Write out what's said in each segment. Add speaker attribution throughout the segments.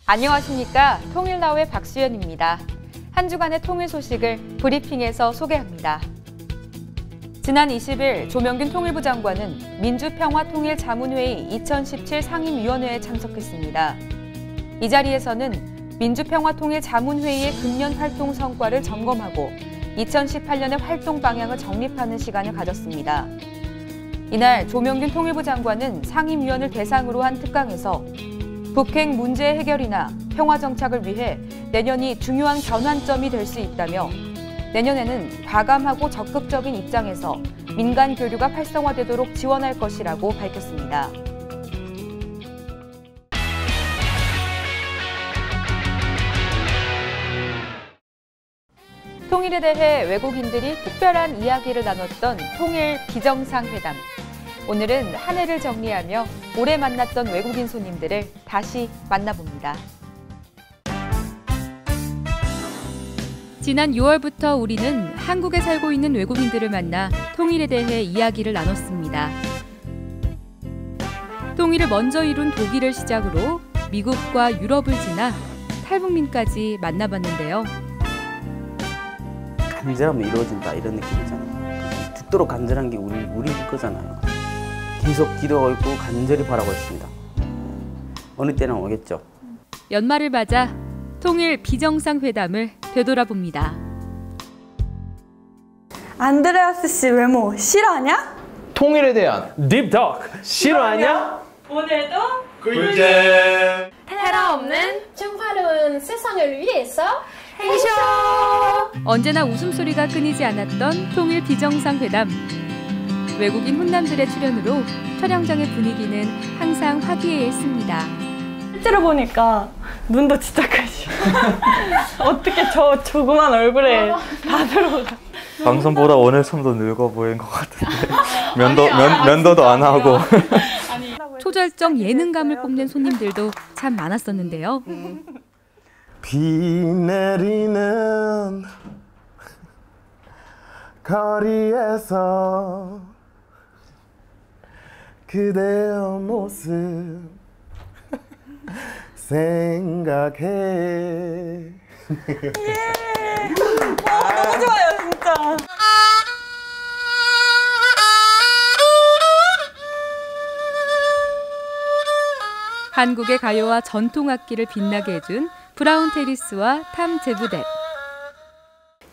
Speaker 1: 안녕하십니까. 통일나우의 박수연입니다. 한 주간의 통일 소식을 브리핑에서 소개합니다. 지난 20일 조명균 통일부 장관은 민주평화통일자문회의 2017 상임위원회에 참석했습니다. 이 자리에서는 민주평화통일자문회의의 금년 활동 성과를 점검하고 2018년의 활동 방향을 정립하는 시간을 가졌습니다. 이날 조명균 통일부 장관은 상임위원을 대상으로 한 특강에서 북핵 문제 해결이나 평화 정착을 위해 내년이 중요한 전환점이 될 수 있다며 내년에는 과감하고 적극적인 입장에서 민간 교류가 활성화되도록 지원할 것이라고 밝혔습니다. 통일에 대해 외국인들이 특별한 이야기를 나눴던 통일 비정상회담. 오늘은 한 해를 정리하며 올해 만났던 외국인 손님들을 다시 만나봅니다. 지난 6월부터 우리는 한국에 살고 있는 외국인들을 만나 통일에 대해 이야기를 나눴습니다. 통일을 먼저 이룬 독일을 시작으로 미국과 유럽을 지나 탈북민까지 만나봤는데요.
Speaker 2: 간절하면 이루어진다 이런 느낌이잖아요. 죽도록 간절한 게 우리 거잖아요. 계속 기도가 있고 간절히 바라고 있습니다. 어느 때는 오겠죠.
Speaker 1: 연말을 맞아 통일 비정상회담을 되돌아봅니다.
Speaker 3: 안드레아스 씨 외모 싫어하냐?
Speaker 4: 통일에 대한 딥톡 싫어하냐?
Speaker 3: 오늘도
Speaker 4: 꿀잼!
Speaker 5: 테러 없는 평화로운 세상을 위해서 행쇼!
Speaker 1: 언제나 웃음소리가 끊이지 않았던 통일 비정상회담. 외국인 훈남들의 출연으로 촬영장의 분위기는 항상 화기애애했습니다.
Speaker 3: 실제로 보니까 눈도 진짜 크시. 어떻게 저 조그만 얼굴에 다 들어가.
Speaker 6: 방송보다 오늘 좀 더 늙어 보인 것 같은데 면도도 안 하고.
Speaker 1: 초절정 예능감을 뽐낸 손님들도 참 많았었는데요.
Speaker 6: 비 내리는 거리에서 그대의 모습 생각해.
Speaker 3: 너무 좋아요 진짜.
Speaker 1: 한국의 가요와 전통악기를 빛나게 해준 브라운 테리스와 탐 제부댓.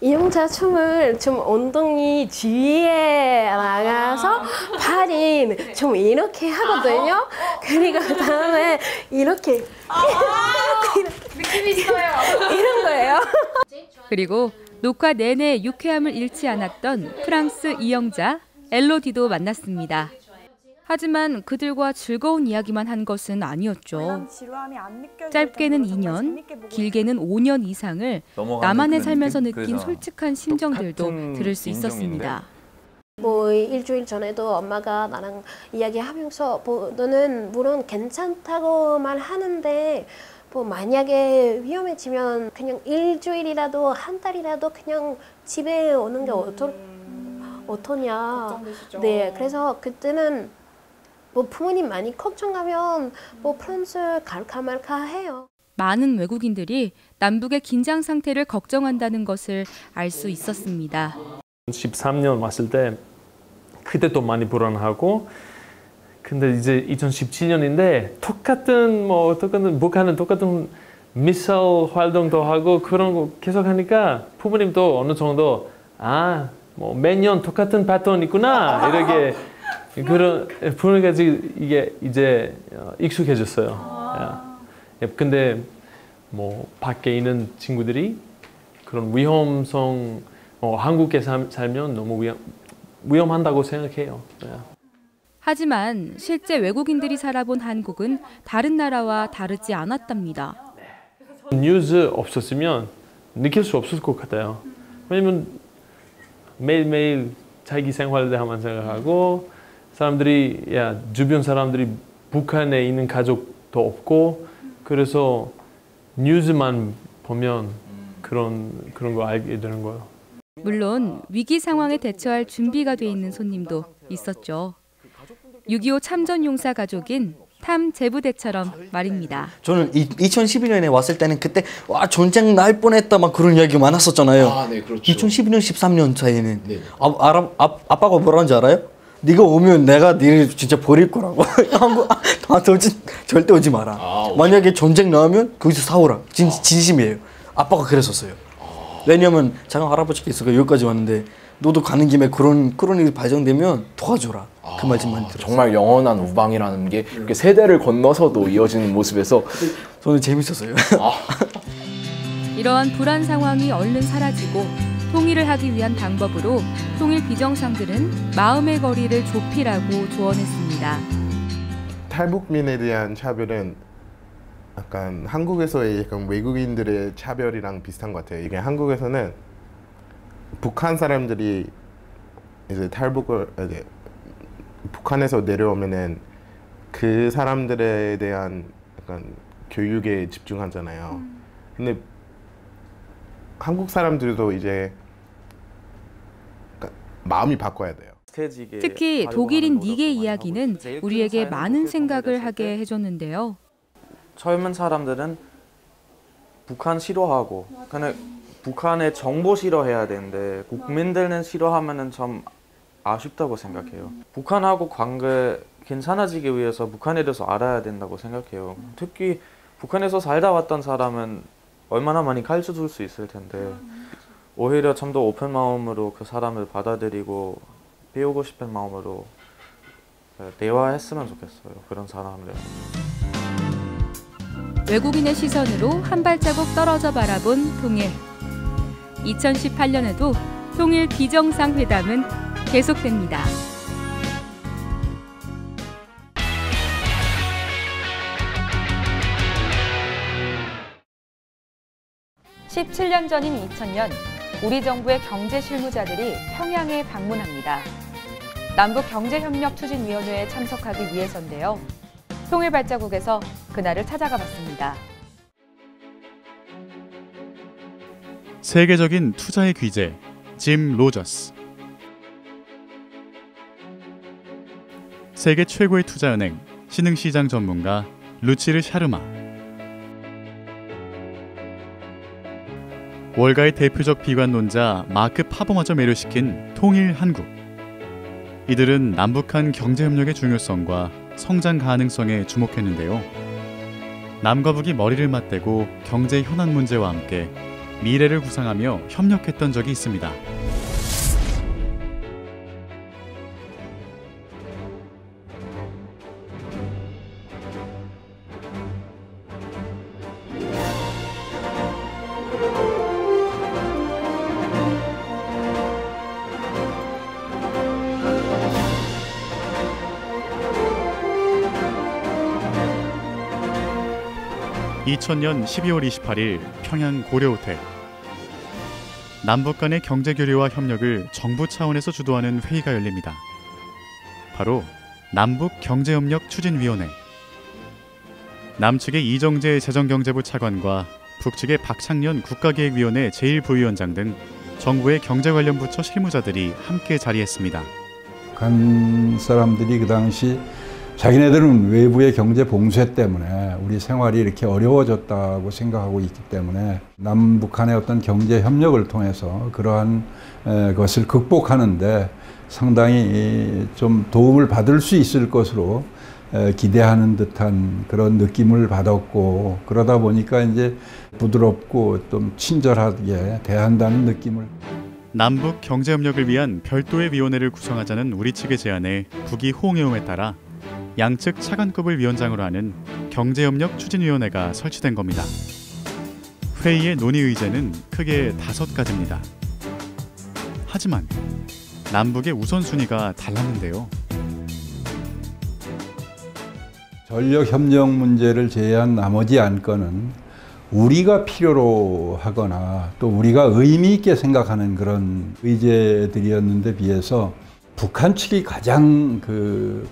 Speaker 5: 이용자 춤을 좀 엉덩이 뒤에 나가서 팔이 좀 이렇게 하거든요. 그리고 그다음에 이렇게 느낌 있어요. 이런 거예요.
Speaker 1: 그리고 녹화 내내 유쾌함을 잃지 않았던 프랑스 이영자, 엘로디도 만났습니다. 하지만 그들과 즐거운 이야기만 한 것은 아니었죠. 짧게는 2년, 길게는 5년 이상을 나만의 삶에서 느낀 솔직한 심정들도 들을 수 있었습니다.
Speaker 5: 뭐 일주일 전에도 엄마가 나랑 이야기하면서 너는 물론 괜찮다고 말하는데 뭐 만약에 위험해지면 그냥 일주일이라도 한 달이라도 그냥 집에 오는 게 어떠냐. 네, 그래서 그때는 뭐 부모님 많이 걱정하면 뭐 프랑스 갈까 말까 해요.
Speaker 1: 많은 외국인들이 남북의 긴장 상태를 걱정한다는 것을 알 수 있었습니다.
Speaker 4: 13년 왔을 때 그때도 많이 불안하고, 근데 이제 2017년인데 똑같은 북한은 똑같은 미사일 활동도 하고 그런 거 계속 하니까 부모님도 어느 정도 뭐 매년 똑같은 패턴 있구나 이렇게. 그런 부모님까 이게 이제 익숙해졌어요. 근데 뭐 밖에 있는 친구들이 그런 위험성 한국에 살면 너무 위험한다고 생각해요.
Speaker 1: 하지만 실제 외국인들이 살아본 한국은 다른 나라와 다르지 않았답니다.
Speaker 4: 뉴스 없었으면 느낄 수 없을 것 같아요. 왜냐면 매일매일 자기 생활에 대한 생각하고 사람들이 주변 사람들이 북한에 있는 가족도 없고 그래서 뉴스만 보면 그런 거 알게 되는 거예요.
Speaker 1: 물론 위기 상황에 대처할 준비가 돼 있는 손님도 있었죠. 6.25 참전용사 가족인 탐 제부대처럼 말입니다.
Speaker 7: 저는 2012년에 왔을 때는 그때 와 전쟁 날 뻔했다 막 그런 이야기가 많았었잖아요.
Speaker 8: 아, 네, 그렇죠.
Speaker 7: 2012년 13년 차에는
Speaker 8: 네.
Speaker 7: 아빠가 뭐라는지 알아요? 네가 오면 내가 니를 진짜 버릴 거라고. 한국 절대 오지 마라. 만약에 전쟁 나오면 거기서 싸우라. 진심이에요. 아빠가 그랬었어요. 왜냐면 작은 할아버지가 있어서 여기까지 왔는데 너도 가는 김에 그런 일이 발생되면 도와줘라. 그 말씀만 들었어요.
Speaker 8: 정말 영원한 우방이라는 게 이렇게 세대를 건너서도 이어지는 모습에서
Speaker 7: 저는 재밌었어요.
Speaker 1: 이러한 불안 상황이 얼른 사라지고 통일을 하기 위한 방법으로 통일 비정상들은 마음의 거리를 좁히라고 조언했습니다.
Speaker 9: 탈북민에 대한 차별은 약간 한국에서의 약간 외국인들의 차별이랑 비슷한 것 같아요. 이게 한국에서는 북한 사람들이 이제 이제 북한에서 내려오면은 그 사람들에 대한 약간 교육에 집중하잖아요. 근데 한국 사람들도 이제 마음이 바꿔야 돼요.
Speaker 1: 특히 독일인 닉의 이야기는 우리에게 많은 생각을 하게 해줬는데요.
Speaker 10: 젊은 사람들은 북한 싫어하고 그냥 북한의 정보 싫어해야 되는데 국민들은 싫어하면은 좀 아쉽다고 생각해요. 북한하고 관계 괜찮아지기 위해서 북한에 대해서 알아야 된다고 생각해요. 특히 북한에서 살다 왔던 사람은 얼마나 많이 가르쳐 줄 수 있을 텐데 오히려 좀 더 오픈 마음으로 그 사람을 받아들이고 배우고 싶은 마음으로 대화했으면 좋겠어요. 그런 사람들.
Speaker 1: 외국인의 시선으로 한 발자국 떨어져 바라본 통일. 2018년에도 통일 비정상회담은 계속됩니다. 17년 전인 2000년, 우리 정부의 경제 실무자들이 평양에 방문합니다. 남북경제협력추진위원회에 참석하기 위해서인데요. 통일발자국에서 그날을 찾아가 봤습니다.
Speaker 11: 세계적인 투자의 귀재, 짐 로저스. 세계 최고의 투자은행, 신흥시장 전문가 루치르 샤르마. 월가의 대표적 비관론자 마크 파버마저 매료시킨 통일 한국. 이들은 남북한 경제협력의 중요성과 성장 가능성에 주목했는데요. 남과 북이 머리를 맞대고 경제 현안 문제와 함께 미래를 구상하며 협력했던 적이 있습니다. (2000년 12월 28일) 평양 고려호텔. 남북 간의 경제 교류와 협력을 정부 차원에서 주도하는 회의가 열립니다. 바로 남북경제협력추진위원회. 남측의 이정재 재정경제부 차관과 북측의 박창년 국가기획위원회 제1부위원장 등 정부의 경제 관련 부처 실무자들이 함께 자리했습니다.
Speaker 12: 북한 사람들이 그 당시 자기네들은 외부의 경제 봉쇄 때문에 우리 생활이 이렇게 어려워졌다고 생각하고 있기 때문에 남북한의 어떤 경제 협력을 통해서 그러한 것을 극복하는데 상당히 좀 도움을 받을 수 있을 것으로 기대하는 듯한 그런 느낌을 받았고, 그러다 보니까 이제 부드럽고 좀 친절하게 대한다는 느낌을.
Speaker 11: 남북 경제협력을 위한 별도의 위원회를 구성하자는 우리 측의 제안에 북이 호응해옴에 따라 양측 차관급을 위원장으로 하는 경제협력추진위원회가 설치된 겁니다. 회의의 논의 의제는 크게 5가지입니다. 하지만 남북의 우선순위가 달랐는데요.
Speaker 12: 전력협력 문제를 제외한 나머지 안건은 우리가 필요로 하거나 또 우리가 의미 있게 생각하는 그런 의제들이었는데 비해서 북한 측이 가장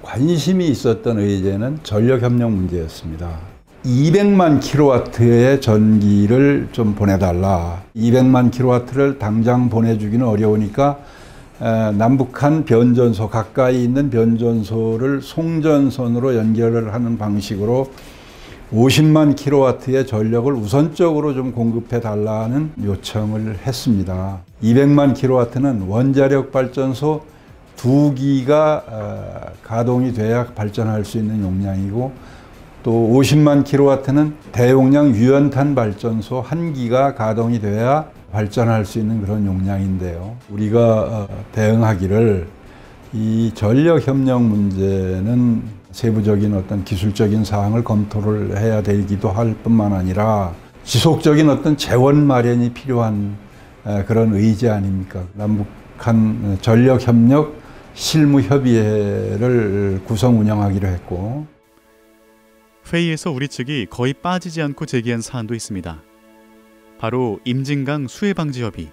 Speaker 12: 관심이 있었던 의제는 전력협력 문제였습니다. 200만 킬로와트의 전기를 좀 보내달라. 200만 킬로와트를 당장 보내주기는 어려우니까 남북한 변전소, 가까이 있는 변전소를 송전선으로 연결을 하는 방식으로 50만 킬로와트의 전력을 우선적으로 좀 공급해 달라는 요청을 했습니다. 200만 킬로와트는 원자력 발전소 2기가 가동이 돼야 발전할 수 있는 용량이고, 또 50만 킬로와트는 대용량 유연탄 발전소 1기가 가동이 돼야 발전할 수 있는 그런 용량인데요. 우리가 대응하기를 이 전력협력 문제는 세부적인 어떤 기술적인 사항을 검토를 해야 되기도 할 뿐만 아니라 지속적인 어떤 재원 마련이 필요한 그런 의지 아닙니까? 남북한 전력협력 실무협의회를 구성 운영하기로 했고,
Speaker 11: 회의에서 우리 측이 거의 빠지지 않고 제기한 사안도 있습니다. 바로 임진강 수해 방지 협의.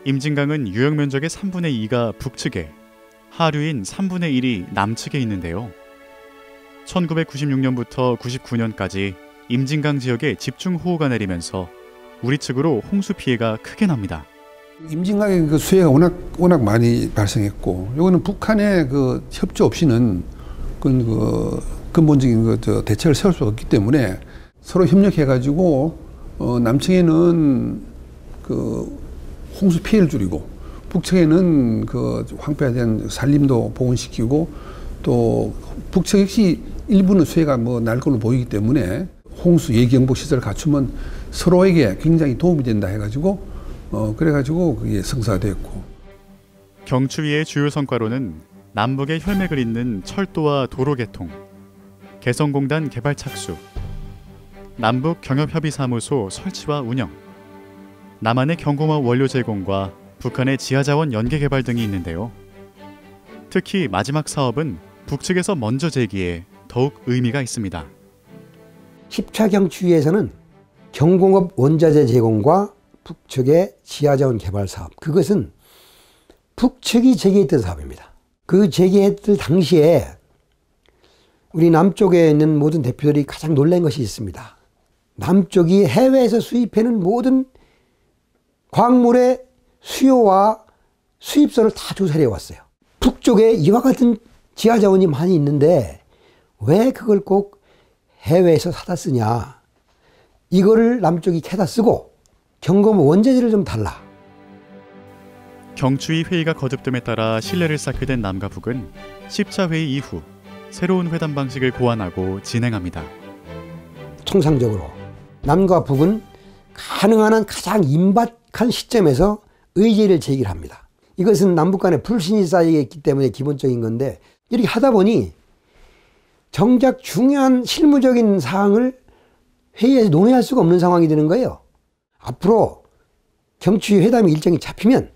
Speaker 11: 임진강은 유역 면적의 3분의 2가 북측에, 하류인 3분의 1이 남측에 있는데요. 1996년부터 99년까지 임진강 지역에 집중호우가 내리면서 우리 측으로 홍수 피해가 크게 납니다.
Speaker 13: 임진강의 그 수해가 워낙 많이 발생했고, 이거는 북한의 그 협조 없이는 그 근본적인 대책을 세울 수 없기 때문에 서로 협력해가지고 남측에는 그 홍수 피해를 줄이고, 북측에는 그 황폐에 대한 산림도 복원시키고, 또 북측 역시 일부는 수해가 날 걸로 보이기 때문에 홍수 예기경보 시설을 갖추면 서로에게 굉장히 도움이 된다 해가지고 그래가지고 그게 성사됐고.
Speaker 11: 경추위의 주요 성과로는 남북의 혈맥을 잇는 철도와 도로 개통, 개성공단 개발 착수, 남북 경협협의사무소 설치와 운영, 남한의 경공업 원료 제공과 북한의 지하자원 연계 개발 등이 있는데요. 특히 마지막 사업은 북측에서 먼저 제기해 더욱 의미가 있습니다.
Speaker 14: 10차 경추위에서는 경공업 원자재 제공과 북측의 지하자원 개발 사업, 그것은 북측이 제기했던 사업입니다. 그 제기했을 당시에 우리 남쪽에 있는 모든 대표들이 가장 놀란 것이 있습니다. 남쪽이 해외에서 수입해는 모든 광물의 수요와 수입선을 다 조사를 해왔어요. 북쪽에 이와 같은 지하자원이 많이 있는데 왜 그걸 꼭 해외에서 사다 쓰냐. 이거를 남쪽이 캐다 쓰고 경공업 원자재를 좀 달라.
Speaker 11: 경추위 회의가 거듭됨에 따라 신뢰를 쌓게 된 남과 북은 10차 회의 이후 새로운 회담 방식을 고안하고 진행합니다.
Speaker 14: 통상적으로 남과 북은 가능한 한 가장 임박한 시점에서 의제를 제기를 합니다. 이것은 남북 간에 불신이 쌓여있기 때문에 기본적인 건데, 이렇게 하다 보니 정작 중요한 실무적인 사항을 회의에서 논의할 수가 없는 상황이 되는 거예요. 앞으로 경추위 회담 일정이 잡히면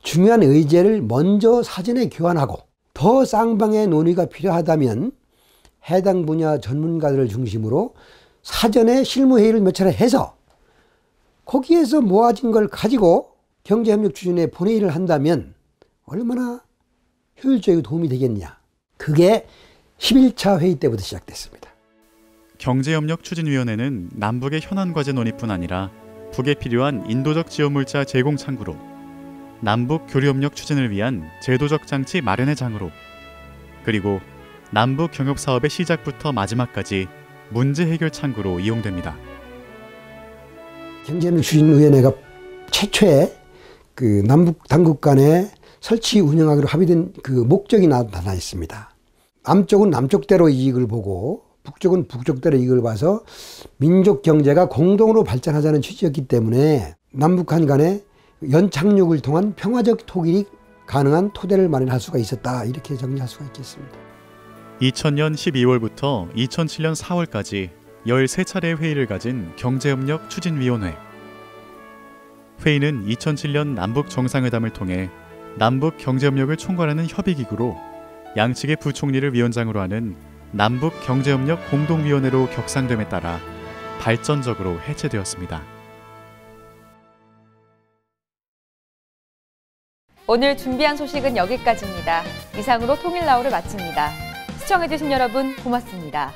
Speaker 14: 중요한 의제를 먼저 사전에 교환하고, 더 쌍방의 논의가 필요하다면 해당 분야 전문가들을 중심으로 사전에 실무회의를 몇 차례 해서 거기에서 모아진 걸 가지고 경제협력추진회 본회의를 한다면 얼마나 효율적이고 도움이 되겠냐. 그게 11차 회의 때부터 시작됐습니다.
Speaker 11: 경제협력추진위원회는 남북의 현안과제 논의뿐 아니라 북에 필요한 인도적 지원물자 제공 창구로, 남북 교류협력 추진을 위한 제도적 장치 마련의 장으로, 그리고 남북 경협사업의 시작부터 마지막까지 문제 해결 창구로 이용됩니다.
Speaker 14: 경제협력추진위원회가 최초의 그 남북 당국 간에 설치 운영하기로 합의된 그 목적이 나타나 있습니다. 남쪽은 남쪽대로 이익을 보고 북쪽은 북쪽대로 이익을 봐서 민족 경제가 공동으로 발전하자는 취지였기 때문에 남북한 간에 연착륙을 통한 평화적 통일이 가능한 토대를 마련할 수가 있었다, 이렇게 정리할 수가 있겠습니다.
Speaker 11: 2000년 12월부터 2007년 4월까지 13차례 회의를 가진 경제협력추진위원회. 회의는 2007년 남북 정상회담을 통해 남북 경제협력을 총괄하는 협의기구로 양측의 부총리를 위원장으로 하는 남북 경제협력 공동위원회로 격상됨에 따라 발전적으로 해체되었습니다.
Speaker 15: 오늘 준비한 소식은 여기까지입니다. 이상으로 통일나우를 마칩니다. 시청해주신 여러분 고맙습니다.